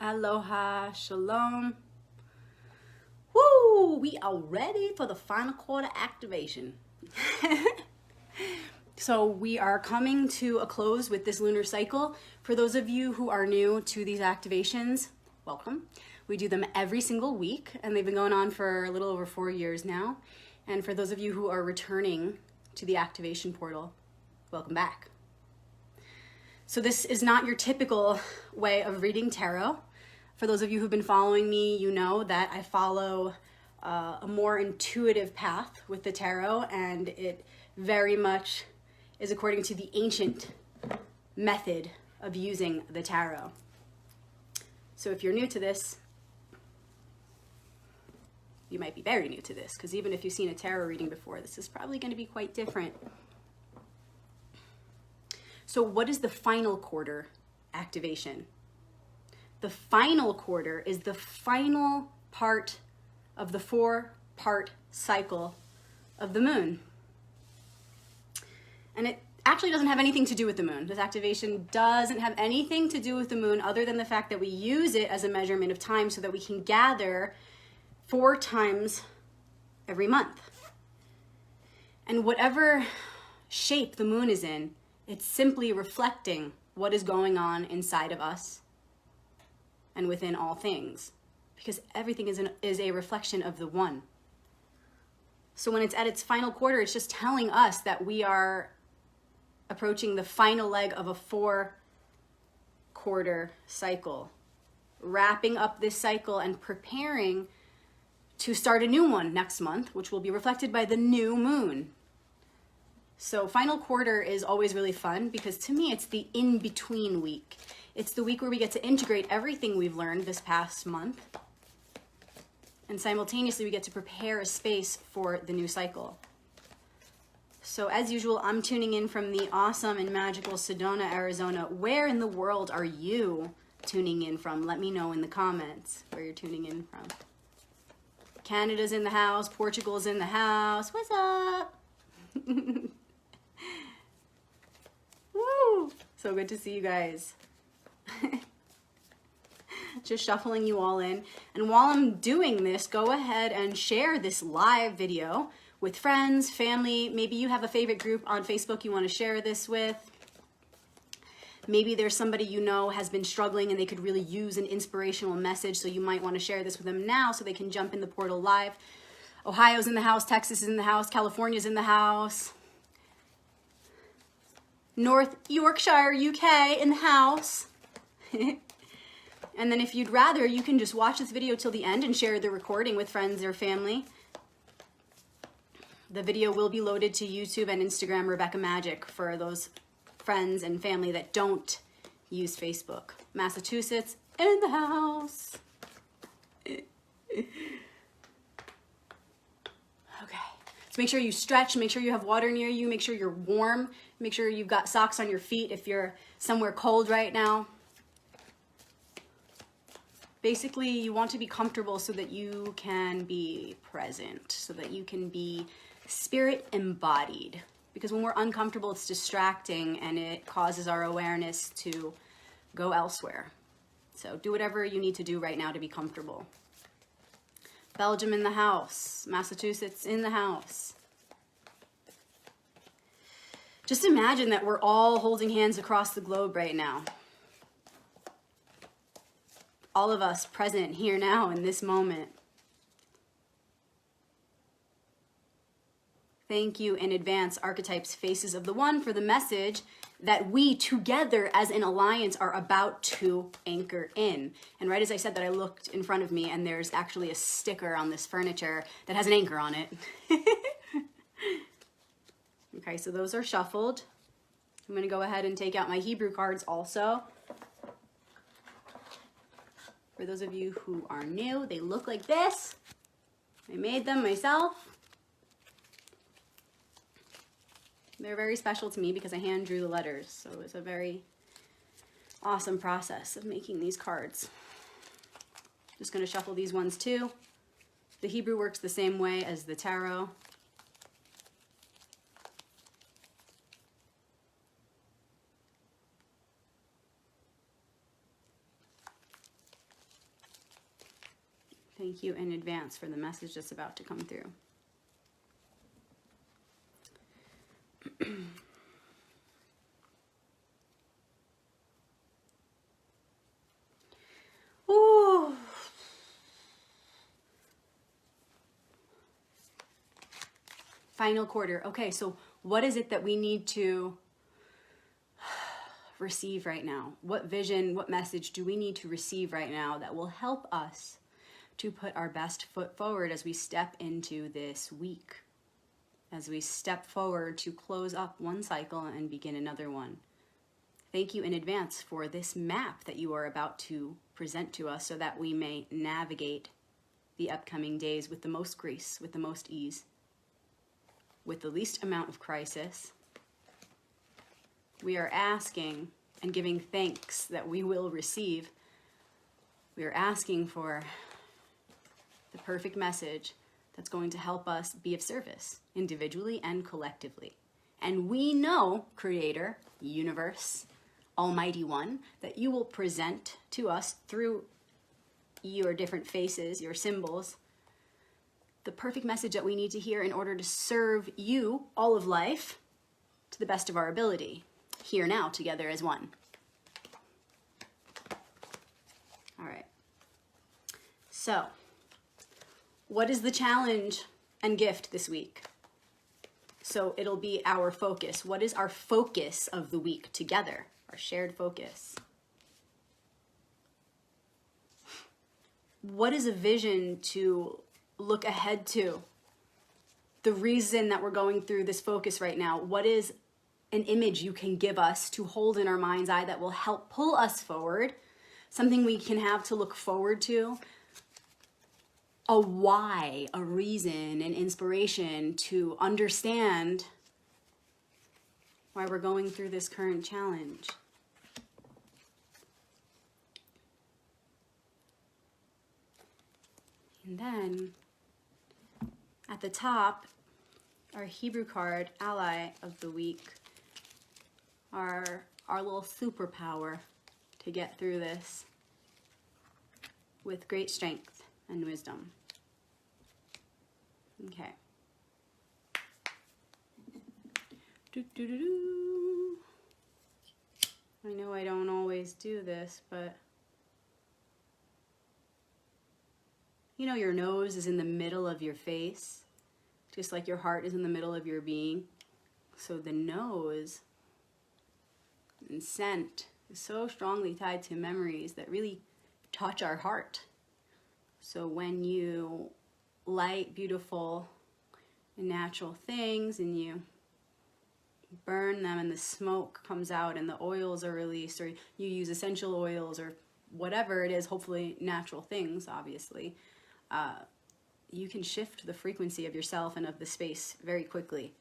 Aloha, shalom. Woo! We are ready for the final quarter activation. So we are coming to a close with this lunar cycle. For those of you who are new to these activations, welcome. We do them every single week, and they've been going on for a little over 4 years now. And for those of you who are returning to the activation portal, welcome back. So this is not your typical way of reading tarot. For those of you who've been following me, you know that I follow a more intuitive path with the tarot, and it very much is according to the ancient method of using the tarot. So if you're new to this, you might be very new to this, because even if you've seen a tarot reading before, this is probably going to be quite different. So what is the final quarter activation? The final quarter is the final part of the 4-part cycle of the moon. And it actually doesn't have anything to do with the moon. This activation doesn't have anything to do with the moon other than the fact that we use it as a measurement of time so that we can gather 4 times every month. And whatever shape the moon is in, it's simply reflecting what is going on inside of us and within all things, because everything is a reflection of the one. So when it's at its final quarter, it's just telling us that we are approaching the final leg of a 4-quarter cycle, wrapping up this cycle and preparing to start a new one next month, which will be reflected by the new moon. So final quarter is always really fun because to me, it's the in-between week. It's the week where we get to integrate everything we've learned this past month. And simultaneously, we get to prepare a space for the new cycle. So as usual, I'm tuning in from the awesome and magical Sedona, Arizona. Where in the world are you tuning in from? Let me know in the comments where you're tuning in from. Canada's in the house. Portugal's in the house. What's up? Woo! So good to see you guys. Just shuffling you all in. And while I'm doing this, go ahead and share this live video with friends, family. Maybe you have a favorite group on Facebook you want to share this with. Maybe there's somebody you know has been struggling and they could really use an inspirational message, so you might want to share this with them now so they can jump in the portal live. Ohio's in the house, Texas is in the house, California's in the house. North Yorkshire, UK in the house. And then if you'd rather, you can just watch this video till the end and share the recording with friends or family. The video will be loaded to YouTube and Instagram Rebecca Magic for those friends and family that don't use Facebook. Massachusetts in the house. Okay. So make sure you stretch, make sure you have water near you, make sure you're warm, make sure you've got socks on your feet if you're somewhere cold right now. Basically, you want to be comfortable so that you can be present, so that you can be spirit embodied. Because when we're uncomfortable, it's distracting and it causes our awareness to go elsewhere. So do whatever you need to do right now to be comfortable. Belgium in the house, Massachusetts in the house. Just imagine that we're all holding hands across the globe right now. All of us present here now in this moment. Thank you in advance, Archetypes, Faces of the One, for the message that we together as an alliance are about to anchor in. And right as I said that, I looked in front of me and there's actually a sticker on this furniture that has an anchor on it. Okay, so those are shuffled. I'm going to go ahead and take out my Hebrew cards also. For those of you who are new, they look like this. I made them myself. They're very special to me because I hand drew the letters. So it's a very awesome process of making these cards. Just going to shuffle these ones too. The Hebrew works the same way as the tarot. Thank you in advance for the message that's about to come through. Ooh. Final quarter. Okay, so what is it that we need to receive right now? What vision, what message do we need to receive right now that will help us to put our best foot forward as we step into this week? As we step forward to close up one cycle and begin another one. Thank you in advance for this map that you are about to present to us so that we may navigate the upcoming days with the most grace, with the most ease, with the least amount of crisis. We are asking and giving thanks that we will receive. We are asking for the perfect message that's going to help us be of service, individually and collectively. And we know, Creator, Universe, Almighty One, that you will present to us through your different faces, your symbols, the perfect message that we need to hear in order to serve you, all of life, to the best of our ability, here now, together as one. All right. So, what is the challenge and gift this week? So it'll be our focus. What is our focus of the week together? Our shared focus. What is a vision to look ahead to? The reason that we're going through this focus right now, what is an image you can give us to hold in our mind's eye that will help pull us forward? Something we can have to look forward to? A why, a reason, an inspiration to understand why we're going through this current challenge. And then at the top, our Hebrew card, ally of the week, our little superpower to get through this with great strength and wisdom. Okay. I know I don't always do this, but you know your nose is in the middle of your face, just like your heart is in the middle of your being. So the nose and scent is so strongly tied to memories that really touch our heart. So when you light beautiful and natural things and you burn them and the smoke comes out and the oils are released, or you use essential oils or whatever it is, hopefully natural things, obviously, you can shift the frequency of yourself and of the space very quickly.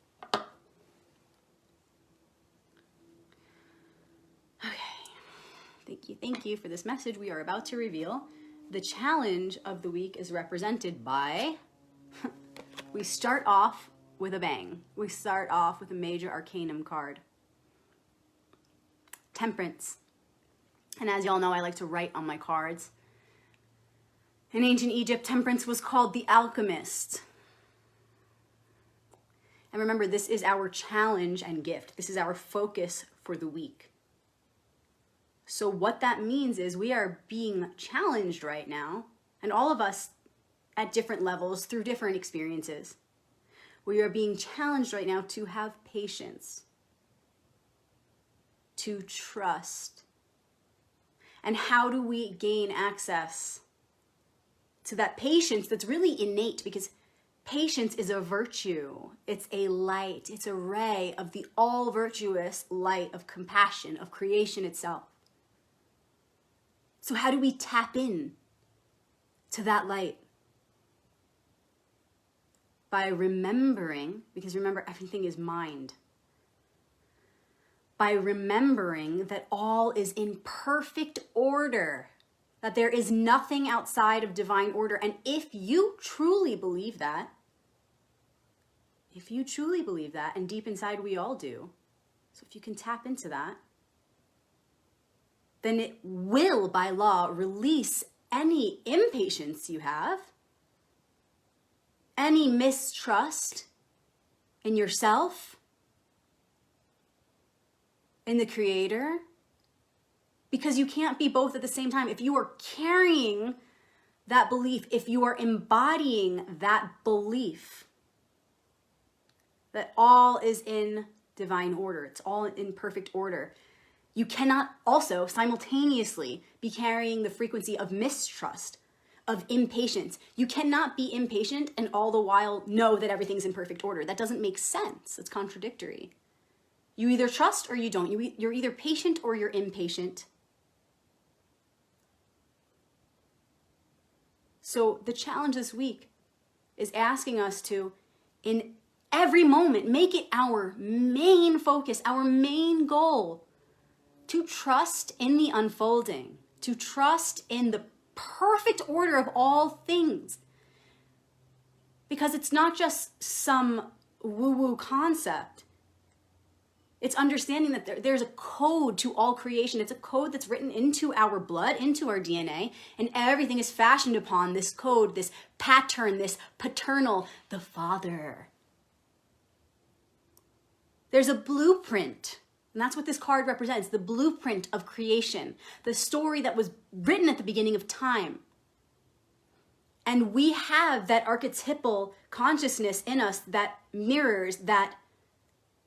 Okay, thank you for this message we are about to reveal. The challenge of the week is represented by, we start off with a bang. We start off with a major arcanum card. Temperance. And as y'all know, I like to write on my cards. In ancient Egypt, temperance was called the alchemist. And remember, this is our challenge and gift. This is our focus for the week. So what that means is we are being challenged right now, and all of us at different levels through different experiences. We are being challenged right now to have patience, to trust. And how do we gain access to that patience that's really innate? Because patience is a virtue. It's a light. It's a ray of the all virtuous light of compassion, of creation itself. So how do we tap in to that light? By remembering, because remember, everything is mind. By remembering that all is in perfect order, that there is nothing outside of divine order. And if you truly believe that, and deep inside we all do, so if you can tap into that, then it will, by law, release any impatience you have, any mistrust in yourself, in the Creator, because you can't be both at the same time. If you are carrying that belief, if you are embodying that belief that all is in divine order, it's all in perfect order, you cannot also simultaneously be carrying the frequency of mistrust, of impatience. You cannot be impatient and all the while know that everything's in perfect order. That doesn't make sense. It's contradictory. You either trust or you don't. You're either patient or you're impatient. So the challenge this week is asking us to, in every moment, make it our main focus, our main goal, to trust in the unfolding, to trust in the perfect order of all things. Because it's not just some woo-woo concept. It's understanding that there's a code to all creation. It's a code that's written into our blood, into our DNA, and everything is fashioned upon this code, this pattern, this paternal, the Father. There's a blueprint, and that's what this card represents, the blueprint of creation, the story that was written at the beginning of time. And we have that archetypal consciousness in us that mirrors that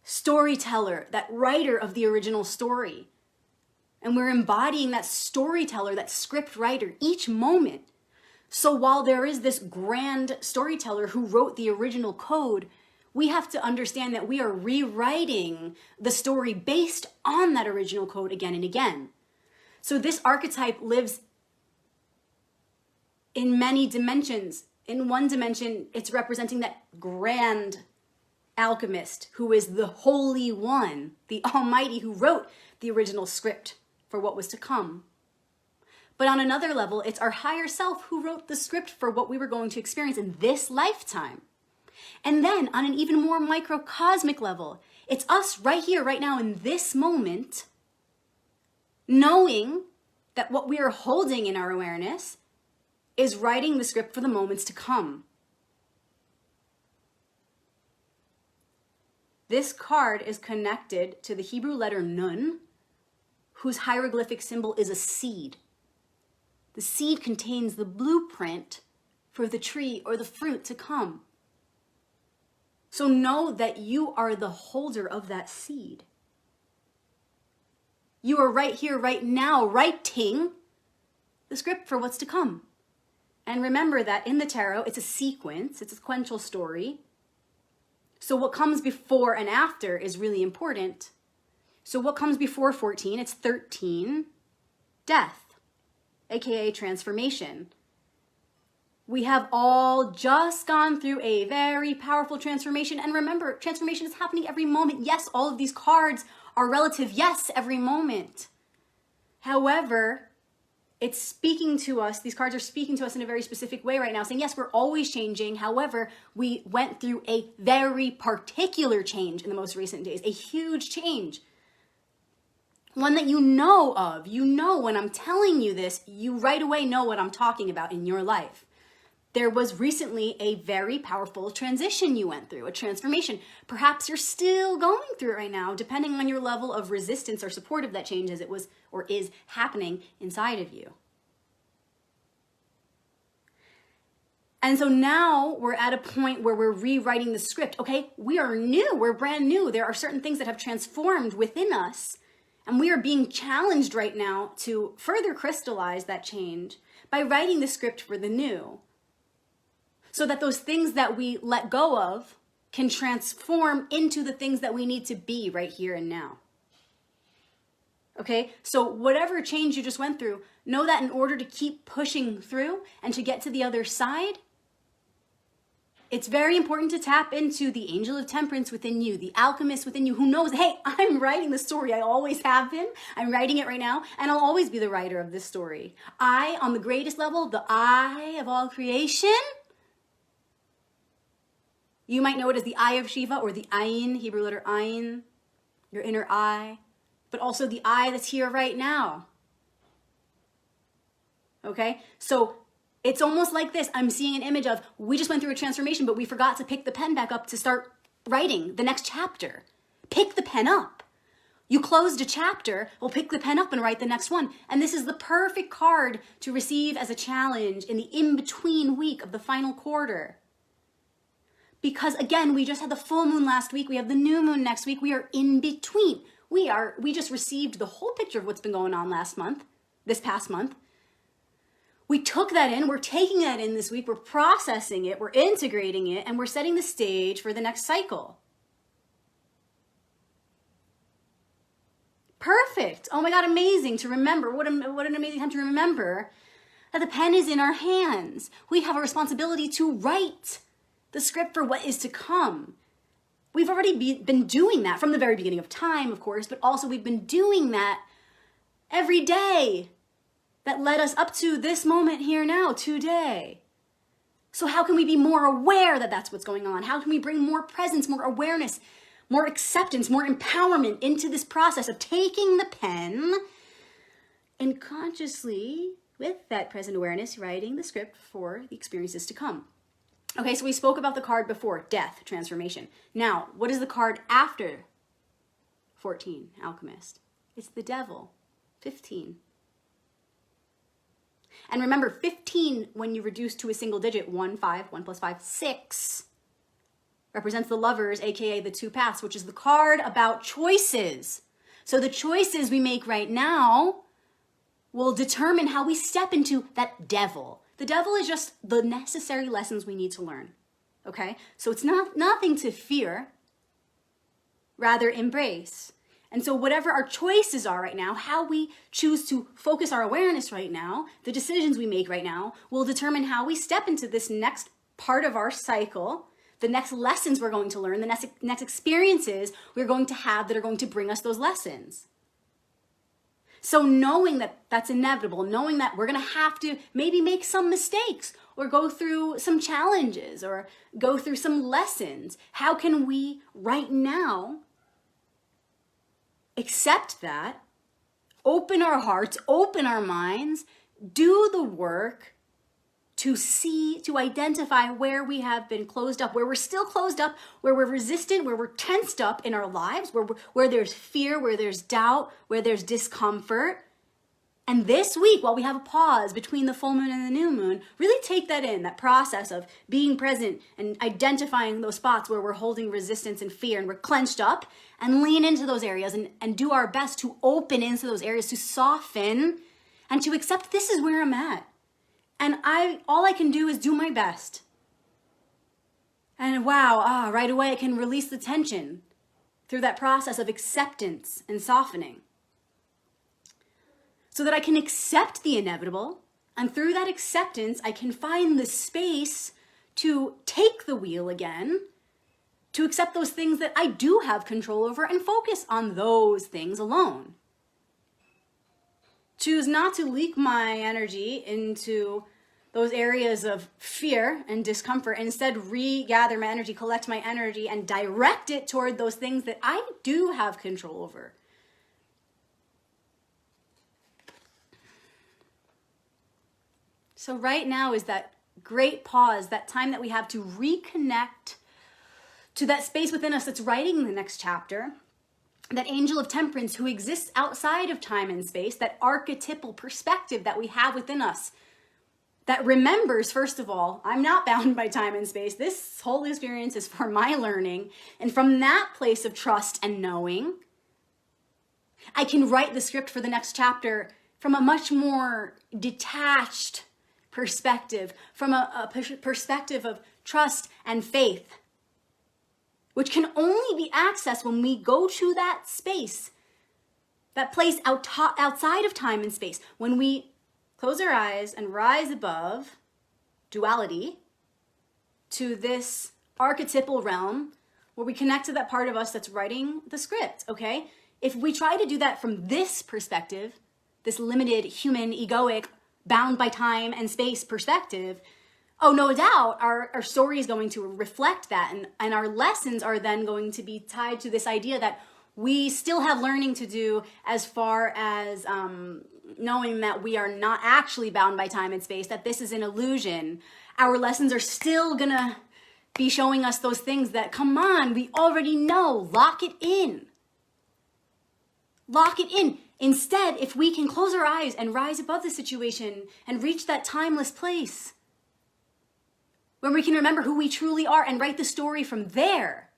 storyteller, that writer of the original story. And we're embodying that storyteller, that script writer each moment. So while there is this grand storyteller who wrote the original code, we have to understand that we are rewriting the story based on that original code again and again. So this archetype lives in many dimensions. In one dimension, it's representing that grand alchemist who is the Holy One, the Almighty, who wrote the original script for what was to come. But on another level, it's our higher self who wrote the script for what we were going to experience in this lifetime. And then on an even more microcosmic level, it's us right here, right now, in this moment, knowing that what we are holding in our awareness is writing the script for the moments to come. This card is connected to the Hebrew letter Nun, whose hieroglyphic symbol is a seed. The seed contains the blueprint for the tree or the fruit to come. So know that you are the holder of that seed. You are right here, right now, writing the script for what's to come. And remember that in the tarot, it's a sequence, it's a sequential story. So what comes before and after is really important. So what comes before 14? It's 13, death, aka transformation. We have all just gone through a very powerful transformation. And remember, transformation is happening every moment. Yes, all of these cards are relative. Yes, every moment. However, it's speaking to us, these cards are speaking to us in a very specific way right now, saying, yes, we're always changing. However, we went through a very particular change in the most recent days, a huge change. One that you know of. You know when I'm telling you this, you right away know what I'm talking about in your life. There was recently a very powerful transition you went through, a transformation. Perhaps you're still going through it right now, depending on your level of resistance or support of that change as it was or is happening inside of you. And so now we're at a point where we're rewriting the script. Okay, we are new, we're brand new. There are certain things that have transformed within us, and we are being challenged right now to further crystallize that change by writing the script for the new. So that those things that we let go of can transform into the things that we need to be right here and now. Okay, so whatever change you just went through, know that in order to keep pushing through and to get to the other side, it's very important to tap into the angel of temperance within you, the alchemist within you, who knows, hey, I'm writing the story. I always have been. I'm writing it right now, and I'll always be the writer of this story. I, on the greatest level, the I of all creation. You might know it as the Eye of Shiva or the Ayin, Hebrew letter Ayin, your inner eye, but also the I that's here right now. Okay? So It's almost like this. I'm seeing an image of, we just went through a transformation, but we forgot to pick the pen back up to start writing the next chapter. Pick the pen up. You closed a chapter, well, pick the pen up and write the next one. And this is the perfect card to receive as a challenge in the in-between week of the final quarter. Because again, we just had the full moon last week. We have the new moon next week. We are in between. We just received the whole picture of what's been going on this past month. We took that in, we're taking that in this week, we're processing it, we're integrating it, and we're setting the stage for the next cycle. Perfect. Oh my God, amazing to remember. What an amazing time to remember that the pen is in our hands. We have a responsibility to write the script for what is to come. We've already been doing that from the very beginning of time, of course, but also we've been doing that every day that led us up to this moment here now, today. So how can we be more aware that that's what's going on? How can we bring more presence, more awareness, more acceptance, more empowerment into this process of taking the pen and consciously, with that present awareness, writing the script for the experiences to come? Okay, so we spoke about the card before, death, transformation. Now, what is the card after 14, alchemist? It's the devil, 15. And remember, 15, when you reduce to a single digit, 1, 5, 1 plus 5, 6, represents the lovers, aka the two paths, which is the card about choices. So the choices we make right now will determine how we step into that devil. The devil is just the necessary lessons we need to learn, okay? So it's nothing to fear, rather embrace. And so whatever our choices are right now, how we choose to focus our awareness right now, the decisions we make right now, will determine how we step into this next part of our cycle, the next lessons we're going to learn, the next experiences we're going to have that are going to bring us those lessons. So knowing that that's inevitable, knowing that we're going to have to maybe make some mistakes or go through some challenges or go through some lessons, how can we right now accept that, open our hearts, open our minds, do the work to see, to identify where we have been closed up, where we're still closed up, where we're resistant, where we're tensed up in our lives, where there's fear, where there's doubt, where there's discomfort. And this week, while we have a pause between the full moon and the new moon, really take that in, that process of being present and identifying those spots where we're holding resistance and fear and we're clenched up, and lean into those areas and do our best to open into those areas, to soften and to accept this is where I'm at. And all I can do is do my best. And wow, right away I can release the tension through that process of acceptance and softening, so that I can accept the inevitable, and through that acceptance, I can find the space to take the wheel again, to accept those things that I do have control over and focus on those things alone. Choose not to leak my energy into those areas of fear and discomfort, and instead regather my energy, collect my energy, and direct it toward those things that I do have control over. So right now is that great pause, that time that we have to reconnect to that space within us that's writing the next chapter, that angel of temperance who exists outside of time and space, that archetypal perspective that we have within us, that remembers, first of all, I'm not bound by time and space. This whole experience is for my learning. And from that place of trust and knowing, I can write the script for the next chapter from a much more detached perspective, from a perspective of trust and faith, which can only be accessed when we go to that space, that place outside of time and space, when we close our eyes and rise above duality to this archetypal realm where we connect to that part of us that's writing the script, okay? If we try to do that from this perspective, this limited, human, egoic, bound by time and space perspective, oh, no doubt our story is going to reflect that, and our lessons are then going to be tied to this idea that we still have learning to do as far as knowing that we are not actually bound by time and space, that this is an illusion, our lessons are still gonna be showing us those things that, come on, we already know. Lock it in. Lock it in. Instead, if we can close our eyes and rise above the situation and reach that timeless place where we can remember who we truly are and write the story from there,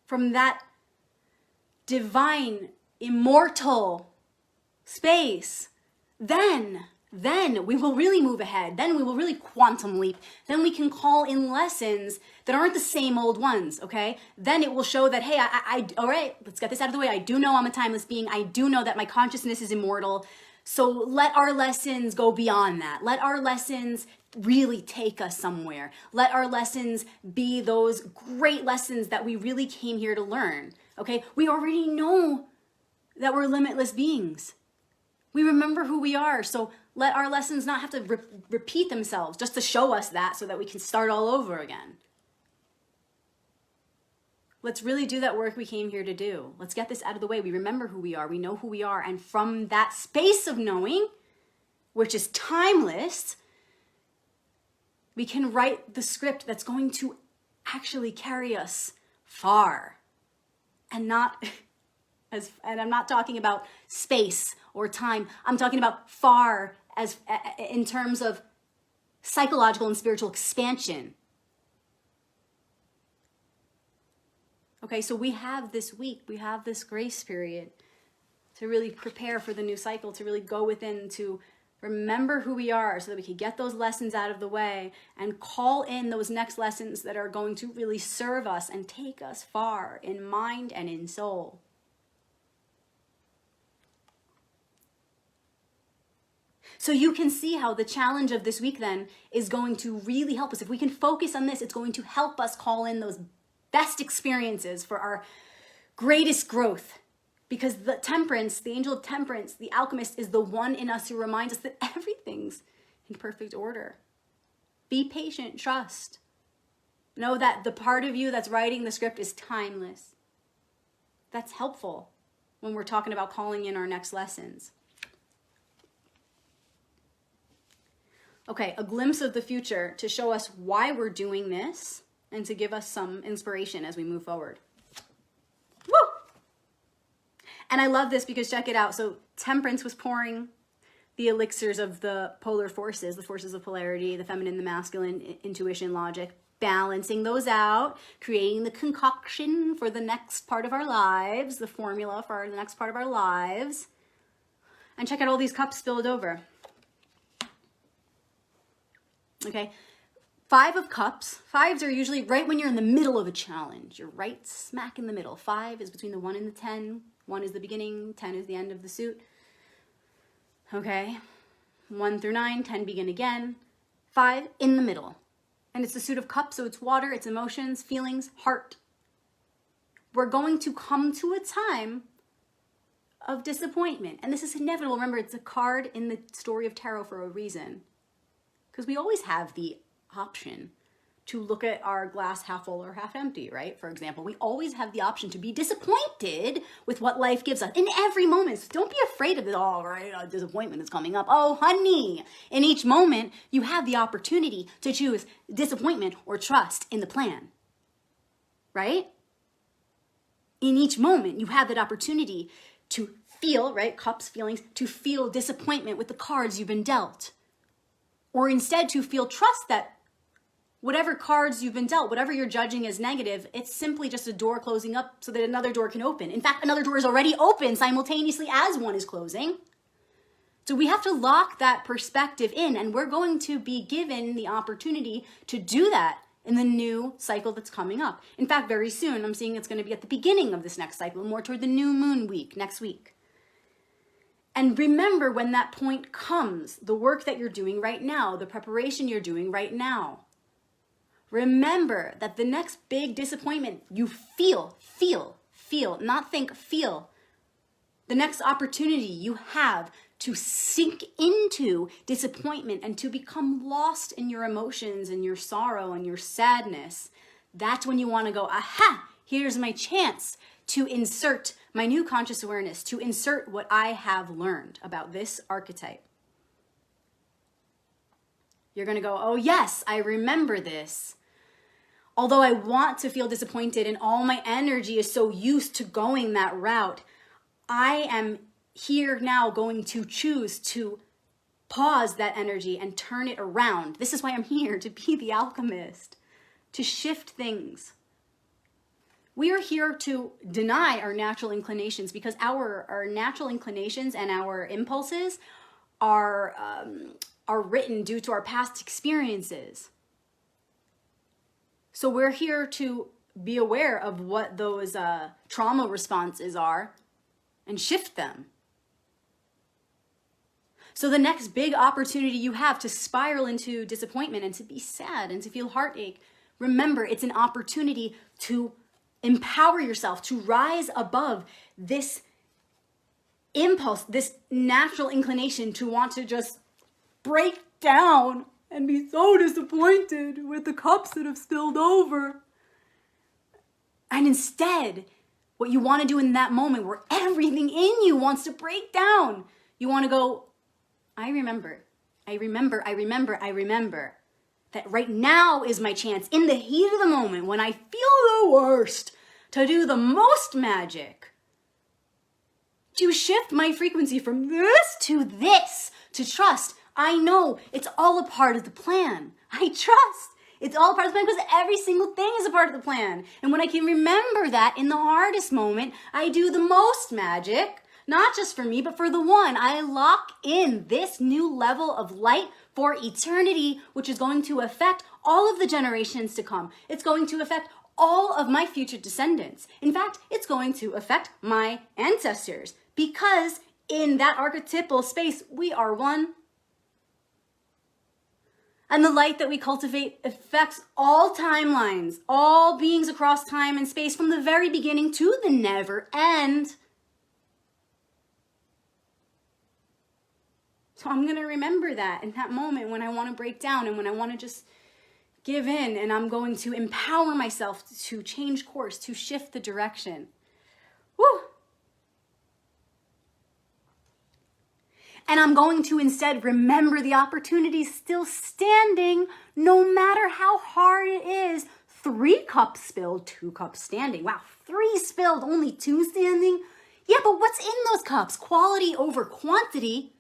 from that divine, immortal space, then we will really move ahead. Then we will really quantum leap. Then we can call in lessons that aren't the same old ones, okay? Then it will show that, hey, all right, let's get this out of the way. I do know I'm a timeless being. I do know that my consciousness is immortal. So let our lessons go beyond that. Let our lessons really take us somewhere. Let our lessons be those great lessons that we really came here to learn, okay? We already know that we're limitless beings. We remember who we are, so let our lessons not have to repeat themselves just to show us that so that we can start all over again. Let's really do that work we came here to do. Let's get this out of the way. We remember who we are. We know who we are. And from that space of knowing, which is timeless, we can write the script that's going to actually carry us far. And I'm not talking about space or time. I'm talking about far as in terms of psychological and spiritual expansion. Okay, so we have this week, we have this grace period to really prepare for the new cycle, to really go within, to remember who we are so that we can get those lessons out of the way and call in those next lessons that are going to really serve us and take us far in mind and in soul. So you can see how the challenge of this week then is going to really help us. If we can focus on this, it's going to help us call in those best experiences for our greatest growth. Because the temperance, the angel of temperance, the alchemist is the one in us who reminds us that everything's in perfect order. Be patient, trust. Know that the part of you that's writing the script is timeless. That's helpful when we're talking about calling in our next lessons. Okay, a glimpse of the future to show us why we're doing this and to give us some inspiration as we move forward. Woo! And I love this because check it out. So temperance was pouring the elixirs of the polar forces, the forces of polarity, the feminine, the masculine, intuition, logic, balancing those out, creating the concoction for the next part of our lives, the formula for the next part of our lives. And check out all these cups spilled over. Okay, 5 of cups. 5s are usually right when you're in the middle of a challenge. You're right smack in the middle. 5 is between the 1 and the 10. 1 is the beginning, 10 is the end of the suit. Okay, 1 through 9, 10 begin again. 5 in the middle. And it's the suit of cups, so it's water, it's emotions, feelings, heart. We're going to come to a time of disappointment. And this is inevitable. Remember, it's a card in the story of tarot for a reason. Because we always have the option to look at our glass half full or half empty, right? For example, we always have the option to be disappointed with what life gives us in every moment. So don't be afraid of it all, right? Disappointment is coming up. Oh, honey. In each moment, you have the opportunity to choose disappointment or trust in the plan, right? In each moment, you have that opportunity to feel, right? Cups, feelings, to feel disappointment with the cards you've been dealt. Or instead to feel trust that whatever cards you've been dealt, whatever you're judging as negative, it's simply just a door closing up so that another door can open. In fact, another door is already open simultaneously as one is closing. So we have to lock that perspective in, and we're going to be given the opportunity to do that in the new cycle that's coming up. In fact, very soon, I'm seeing it's going to be at the beginning of this next cycle, more toward the new moon week, next week. And remember when that point comes, the work that you're doing right now, the preparation you're doing right now. Remember that the next big disappointment you feel, not think, feel. The next opportunity you have to sink into disappointment and to become lost in your emotions and your sorrow and your sadness. That's when you want to go, aha, here's my chance to insert my new conscious awareness to insert what I have learned about this archetype. You're going to go, oh yes, I remember this. Although I want to feel disappointed and all my energy is so used to going that route, I am here now going to choose to pause that energy and turn it around. This is why I'm here, to be the alchemist, to shift things. We are here to deny our natural inclinations because our natural inclinations and our impulses are written due to our past experiences. So we're here to be aware of what those trauma responses are and shift them. So the next big opportunity you have to spiral into disappointment and to be sad and to feel heartache, remember, it's an opportunity to empower yourself, to rise above this impulse, this natural inclination to want to just break down and be so disappointed with the cups that have spilled over. And instead, what you want to do in that moment where everything in you wants to break down, you want to go, I remember that right now is my chance in the heat of the moment when I feel the worst to do the most magic, to shift my frequency from this, to trust. I know it's all a part of the plan. I trust it's all a part of the plan because every single thing is a part of the plan. And when I can remember that in the hardest moment, I do the most magic, not just for me, but for the one. I lock in this new level of light for eternity, which is going to affect all of the generations to come. It's going to affect all of my future descendants. In fact, it's going to affect my ancestors because in that archetypal space, we are one. And the light that we cultivate affects all timelines, all beings across time and space from the very beginning to the never end. So I'm going to remember that in that moment when I want to break down and when I want to just give in, and I'm going to empower myself to change course, to shift the direction. Woo! And I'm going to instead remember the opportunity still standing, no matter how hard it is. 3 cups spilled, 2 cups standing. Wow, 3 spilled, only 2 standing. Yeah, but what's in those cups? Quality over quantity.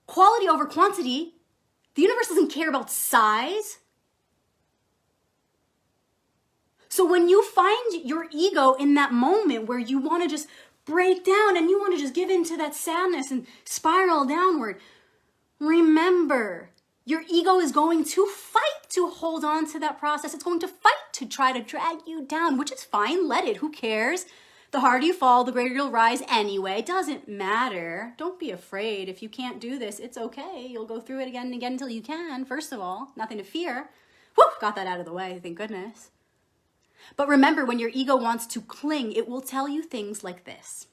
Quality over quantity. The universe doesn't care about size. So when you find your ego in that moment where you want to just break down and you want to just give in to that sadness and spiral downward, remember, your ego is going to fight to hold on to that process. It's going to fight to try to drag you down, which is fine. Let it. Who cares? The harder you fall, the greater you'll rise anyway. It doesn't matter. Don't be afraid. If you can't do this, it's okay. You'll go through it again and again until you can. First of all, nothing to fear. Whew, got that out of the way. Thank goodness. But remember, when your ego wants to cling, it will tell you things like this.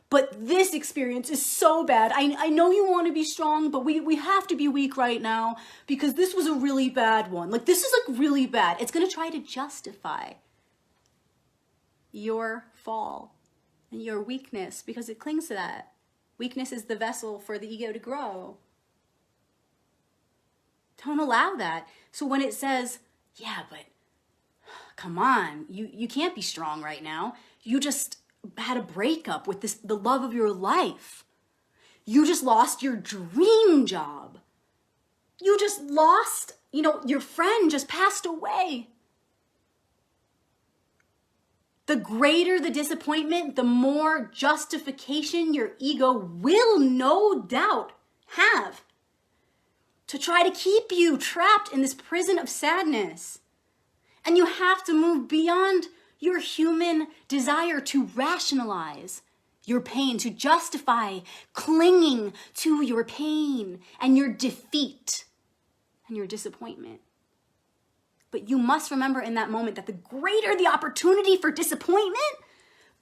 But this experience is so bad. I know you want to be strong, but we have to be weak right now because this was a really bad one. Like, this is like really bad. It's going to try to justify your fall and your weakness because it clings to that. Weakness is the vessel for the ego to grow. Don't allow that. So when it says, yeah, but come on, you can't be strong right now. You just had a breakup with the love of your life. You just lost your dream job. You just lost, your friend just passed away. The greater the disappointment, the more justification your ego will no doubt have to try to keep you trapped in this prison of sadness. And you have to move beyond your human desire to rationalize your pain, to justify clinging to your pain and your defeat and your disappointment. But you must remember in that moment that the greater the opportunity for disappointment,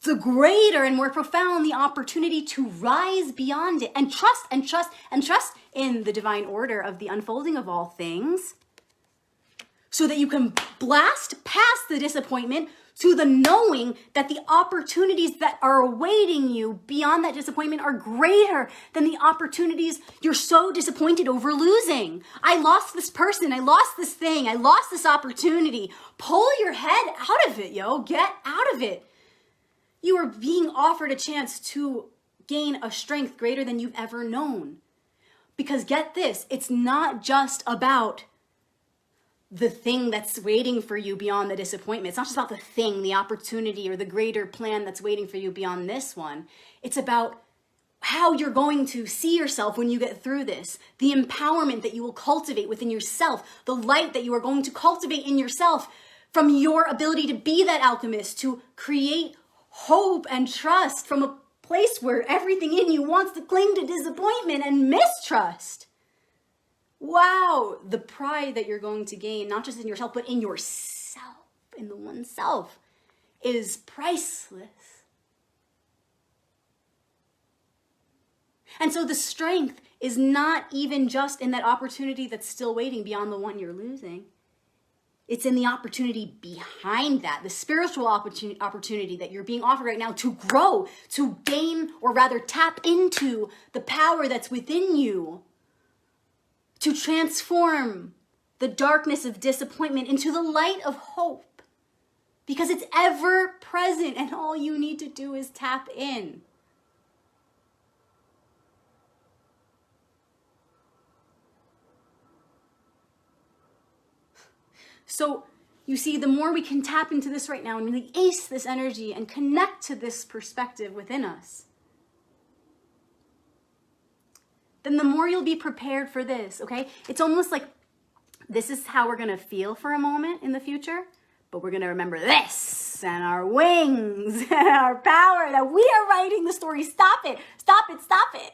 the greater and more profound the opportunity to rise beyond it and trust and trust and trust in the divine order of the unfolding of all things so that you can blast past the disappointment to the knowing that the opportunities that are awaiting you beyond that disappointment are greater than the opportunities you're so disappointed over losing. I lost this person. I lost this thing. I lost this opportunity. Pull your head out of it, yo. Get out of it. You are being offered a chance to gain a strength greater than you've ever known. Because get this, it's not just about the thing that's waiting for you beyond the disappointment. It's not just about the thing, the opportunity, or the greater plan that's waiting for you beyond this one. It's about how you're going to see yourself when you get through this, the empowerment that you will cultivate within yourself, the light that you are going to cultivate in yourself from your ability to be that alchemist, to create hope and trust from a place where everything in you wants to cling to disappointment and mistrust. Wow, the pride that you're going to gain, not just in yourself, but in yourself, in the one self, is priceless. And so the strength is not even just in that opportunity that's still waiting beyond the one you're losing. It's in the opportunity behind that, the spiritual opportunity that you're being offered right now to grow, to gain, or rather tap into the power that's within you, to transform the darkness of disappointment into the light of hope, because it's ever present and all you need to do is tap in. So you see, the more we can tap into this right now and really ace this energy and connect to this perspective within us, then the more you'll be prepared for this, okay? It's almost like this is how we're gonna feel for a moment in the future, but we're gonna remember this and our wings and our power, that we are writing the story. Stop it, stop it, stop it.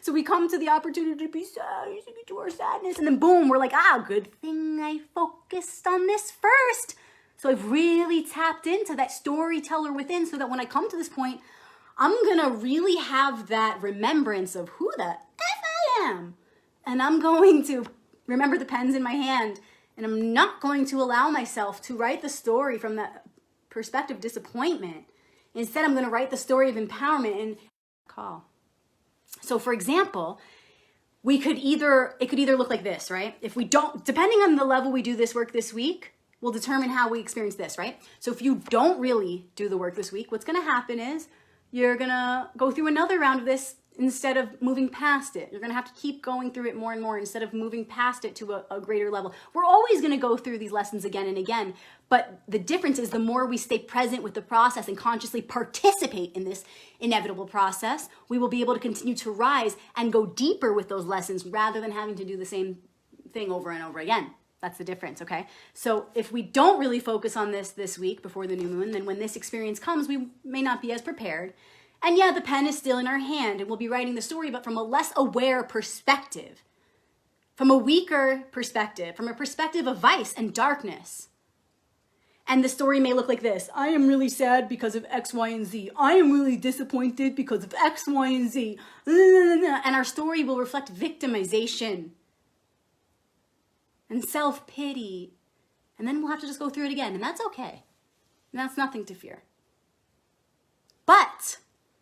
So we come to the opportunity to be sad, to get to our sadness, and then boom, we're like, good thing I focused on this first. So I've really tapped into that storyteller within, so that when I come to this point, I'm gonna really have that remembrance of who the F I am. And I'm going to remember the pen's in my hand, and I'm not going to allow myself to write the story from that perspective of disappointment. Instead, I'm gonna write the story of empowerment and call. So for example, it could either look like this, right? If we don't, depending on the level we do this work this week, will determine how we experience this, right? So if you don't really do the work this week, what's gonna happen is you're gonna go through another round of this instead of moving past it. You're gonna have to keep going through it more and more instead of moving past it to a greater level. We're always gonna go through these lessons again and again, but the difference is the more we stay present with the process and consciously participate in this inevitable process, we will be able to continue to rise and go deeper with those lessons rather than having to do the same thing over and over again. That's the difference, okay? So if we don't really focus on this week before the new moon, then when this experience comes, we may not be as prepared. And yeah, the pen is still in our hand and we'll be writing the story, but from a less aware perspective, from a weaker perspective, from a perspective of vice and darkness. And the story may look like this. I am really sad because of X, Y, and Z. I am really disappointed because of X, Y, and Z. And our story will reflect victimization and self-pity. And then we'll have to just go through it again. And that's okay. And that's nothing to fear. But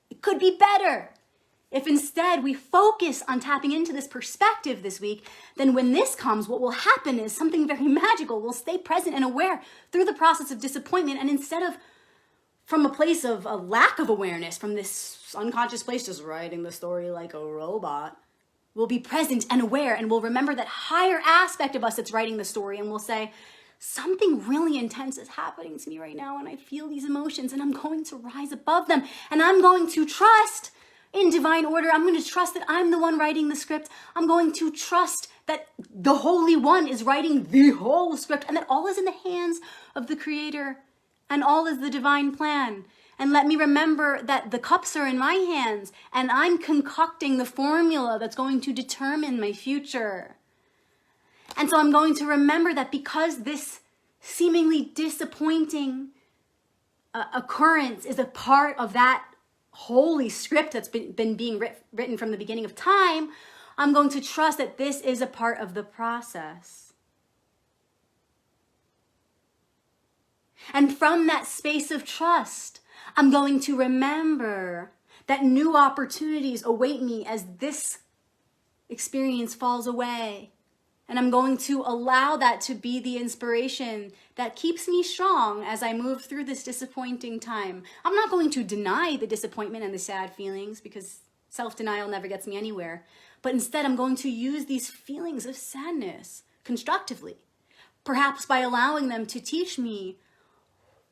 it could be better if instead we focus on tapping into this perspective this week. Then when this comes, what will happen is something very magical. We'll stay present and aware through the process of disappointment. And instead of from a place of a lack of awareness, from this unconscious place, just writing the story like a robot, we'll be present and aware, and we'll remember that higher aspect of us that's writing the story, and we'll say, something really intense is happening to me right now, and I feel these emotions, and I'm going to rise above them, and I'm going to trust in divine order. I'm going to trust that I'm the one writing the script. I'm going to trust that the Holy One is writing the whole script, and that all is in the hands of the Creator, and all is the divine plan. And let me remember that the cups are in my hands, and I'm concocting the formula that's going to determine my future. And so I'm going to remember that because this seemingly disappointing occurrence is a part of that holy script that's been being written from the beginning of time, I'm going to trust that this is a part of the process. And from that space of trust, I'm going to remember that new opportunities await me as this experience falls away. And I'm going to allow that to be the inspiration that keeps me strong as I move through this disappointing time. I'm not going to deny the disappointment and the sad feelings, because self-denial never gets me anywhere. But instead, I'm going to use these feelings of sadness constructively, perhaps by allowing them to teach me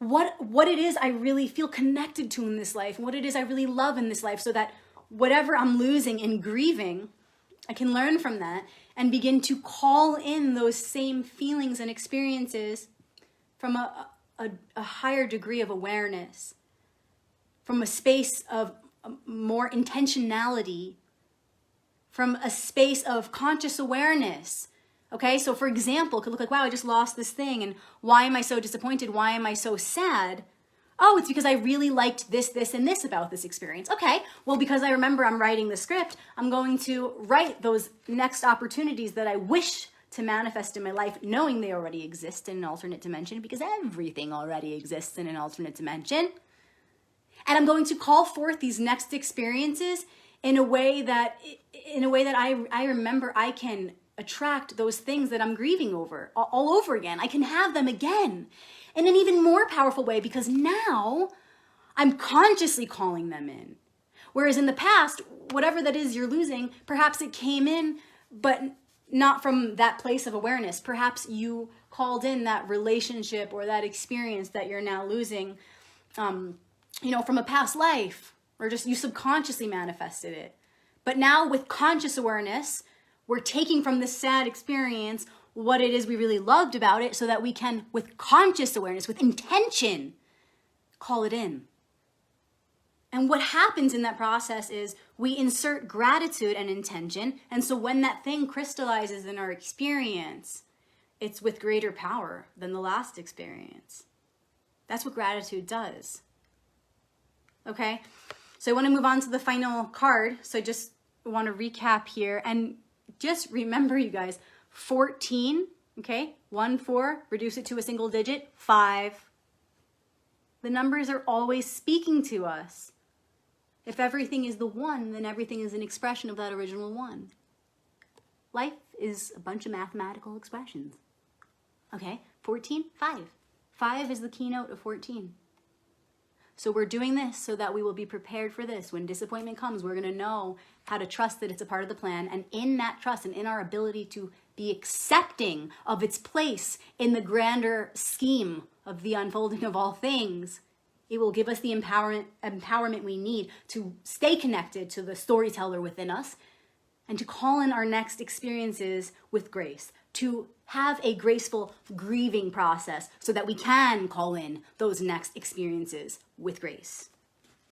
what it is I really feel connected to in this life, and what it is I really love in this life, so that whatever I'm losing and grieving, I can learn from that and begin to call in those same feelings and experiences from a higher degree of awareness, from a space of more intentionality, from a space of conscious awareness. Okay, so for example, it could look like, wow, I just lost this thing, and why am I so disappointed? Why am I so sad? Oh, it's because I really liked this, and this about this experience. Okay, well, because I remember I'm writing the script, I'm going to write those next opportunities that I wish to manifest in my life, knowing they already exist in an alternate dimension, because everything already exists in an alternate dimension. And I'm going to call forth these next experiences in a way that I remember I can attract those things that I'm grieving over all over again. I can have them again in an even more powerful way, because now I'm consciously calling them in. Whereas in the past, whatever that is you're losing, perhaps it came in, but not from that place of awareness. Perhaps you called in that relationship or that experience that you're now losing, from a past life, or just you subconsciously manifested it. But now with conscious awareness, we're taking from this sad experience what it is we really loved about it, so that we can, with conscious awareness, with intention, call it in. And what happens in that process is we insert gratitude and intention. And so when that thing crystallizes in our experience, it's with greater power than the last experience. That's what gratitude does. Okay? So I want to move on to the final card. So I just want to recap here. And just remember, you guys, 14, okay? 1, 4, reduce it to a single digit, 5. The numbers are always speaking to us. If everything is the 1, then everything is an expression of that original 1. Life is a bunch of mathematical expressions. Okay, 14, 5. 5 is the keynote of 14. So we're doing this so that we will be prepared for this. When disappointment comes, we're going to know how to trust that it's a part of the plan. And in that trust and in our ability to be accepting of its place in the grander scheme of the unfolding of all things, it will give us the empowerment we need to stay connected to the storyteller within us and to call in our next experiences with grace, to have a graceful grieving process so that we can call in those next experiences with grace.